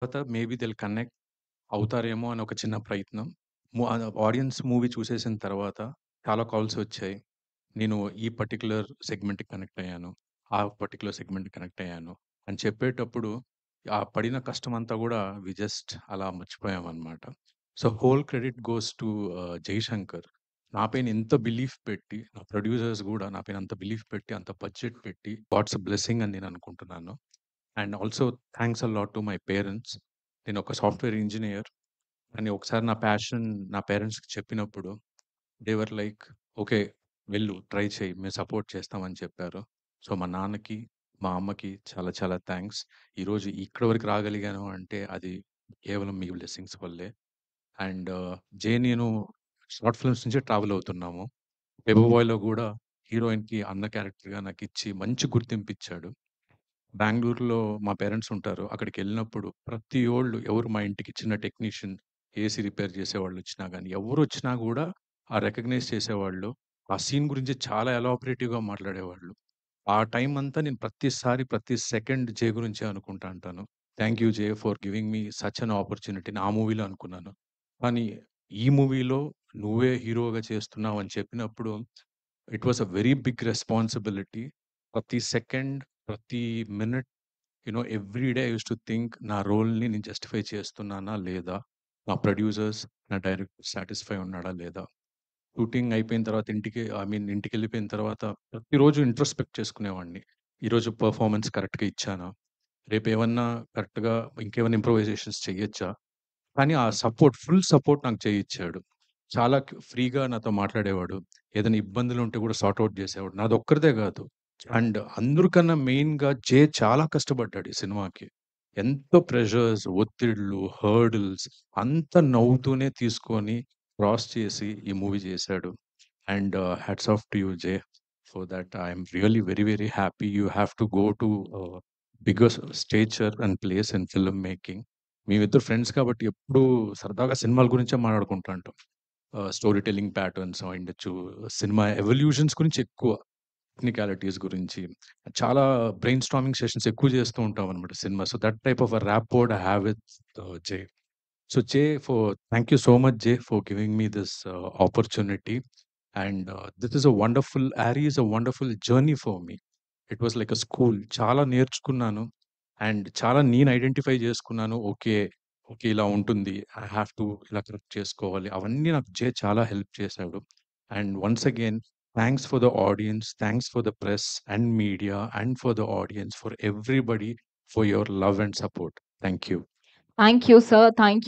తర్వాత maybe they will connect అవుతారేమో అని ఒక చిన్న ప్రయత్నం. ఆడియన్స్ మూవీ చూసేసిన తర్వాత చాలా కాల్స్ వచ్చాయి. నేను ఈ పర్టిక్యులర్ సెగ్మెంట్‌కి కనెక్ట్ అయ్యాను. ఆ పర్టిక్యులర్ సెగ్మెంట్‌కి కనెక్ట్ అయ్యాను అని చెప్పేటప్పుడు ఆ పడిన కష్టమంతా గూడా వి జస్ట్ అలా మర్చిపోయామనమాట. So, whole credit goes to Jaishankar. నా పైన ఇంత బిలీఫ్ పెట్టి, నా ప్రొడ్యూసర్స్ గూడా నా పైన అంత బిలీఫ్ పెట్టి, అంత బడ్జెట్ పెట్టి గాడ్స్ బ్లెస్సింగ్ అని నేను అనుకుంటున్నాను. And also thanks a lot to my parents. నేనొక సాఫ్ట్‌వేర్ ఇంజినీర్. అని ఒకసారి నా ప్యాషన్ నా పేరెంట్స్‌కి చెప్పినప్పుడు దే వర్ లైక్, "ఓకే. వెళ్ళు ట్రై చెయి. మేము సపోర్ట్ చేస్తాం" అని చెప్పారు. సో, మా నాన్నకి, మా అమ్మకి చాలా చాలా థాంక్స్. ఈరోజు ఇక్కడి వరకు రాగలిగాను అంటే అది కేవలం మీ బ్లెస్సింగ్స్ వల్లే. అండ్ నేను షార్ట్ ఫిల్మ్స్ నుంచే ట్రావెల్ అవుతున్నాము. 'బెబూబాయ్‌లో' గూడా హీరోయిన్‌కి అన్న క్యారెక్టర్‌గా నాకిచ్చి మంచి గుర్తింపిచ్చాడు. బెంగుళూరులో మా పేరెంట్స్ ఉంటారు. అక్కడికెళ్ళినప్పుడు ప్రతివోళ్ళు ఎవరు మా ఇంటికి చిన్న టెక్నీషియన్, ఏసీ రిపేర్ చేసేవాళ్ళొచ్చినా గానీ, ఎవరొచ్చినా గూడా రికగ్నైజ్ చేసేవాళ్ళు. ఆ సీన్ గురించి చాలా ఎలాబొరేటివ్‌గా మాట్లాడేవాళ్ళు. ఆ టైం అంతా నేను ప్రతిసారి, ప్రతి సెకండ్ జే గురించే అనుకుంటా అంటాను. Thank you Jay for giving me such an opportunity. ఆ మూవీలో అనుకున్నాను. కానీ ఈ మూవీలో నువ్వే హీరోగా చేస్తున్నావు అని చెప్పినప్పుడు it was a very big responsibility. ప్రతి సెకండ్, ప్రతి minute every day I used to think నా రోల్‌ని నేను జస్టిఫై చేస్తున్నానా లేదా? నా ప్రొడ్యూసర్స్, నా డైరెక్టర్ సాటిస్ఫై ఉన్నాడా లేదా? షూటింగ్ అయిపోయిన తర్వాత ఇంటికెళ్ళిపోయిన తర్వాత ప్రతిరోజు ఇంట్రోస్పెక్ట్ చేసుకునేవాడిని. ఈరోజు పెర్ఫార్మన్స్ కరెక్ట్‌గా ఇచ్చానా? రేపేమన్నా కరెక్ట్‌గా ఇంకేమైనా ఇంప్రూవైజేషన్స్ చెయ్యొచ్చా? కానీ ఆ సపోర్ట్, ఫుల్ సపోర్ట్ నాకు చేయిచ్చాడు. చాలా ఫ్రీగా నాతో మాట్లాడేవాడు. ఏదైనా ఇబ్బందులుంటే గూడా సార్ట్ ఔట్ జేసేవాడు. నాదొక్కరిదే గాదు. అండ్ అందరికన్నా మెయిన్‌గా చాలా కష్టపడ్డాడు ఈ సినిమాకి. ఎంతో ప్రెషర్స్, ఒత్తిడులు, హర్డిల్స్ అంతా నవ్వుతూనే తీసుకొని క్రాస్ చేసి ఈ మూవీ జేశాడు. And hats off to you Jay. For that I'm really very, very happy. You have to go to bigger stature and place in film making. మేమిద్దరు ఫ్రెండ్స్ కాబట్టి ఎప్పుడూ సరదాగా సినిమాల గురించే మాట్లాడుకుంటా ఉంటాం. స్టోరీ టెల్లింగ్ ప్యాటర్న్స్ అయ్యుండొచ్చు, సినిమా ఎవల్యూషన్స్ గురించి ఎక్కువ, టెక్నికాలిటీస్ గురించి చాలా బ్రెయిన్ స్టార్మింగ్ సెషన్స్ ఎక్కువ చేస్తూ ఉంటామనమాట cinema. So, that type of rapport I have with Jay. So Jay, thank you so much, Jay, for giving me this opportunity. And this is a wonderful, Ari is a wonderful journey for me. It was like a school. చాలా నేర్చుకున్నాను. And చాలా నేను identify చేసుకున్నాను. Okay. Okay. ఇలా ఉంటుంది. I have to ఇలా correct చేసుకోవాలి. అవన్నీ నాకు జే చాలా హెల్ప్ చేశాడు. And once again thanks for the audience. Thanks for the press and media and for the audience, for everybody for your love and support. Thank you. Thank you, sir. Thank you.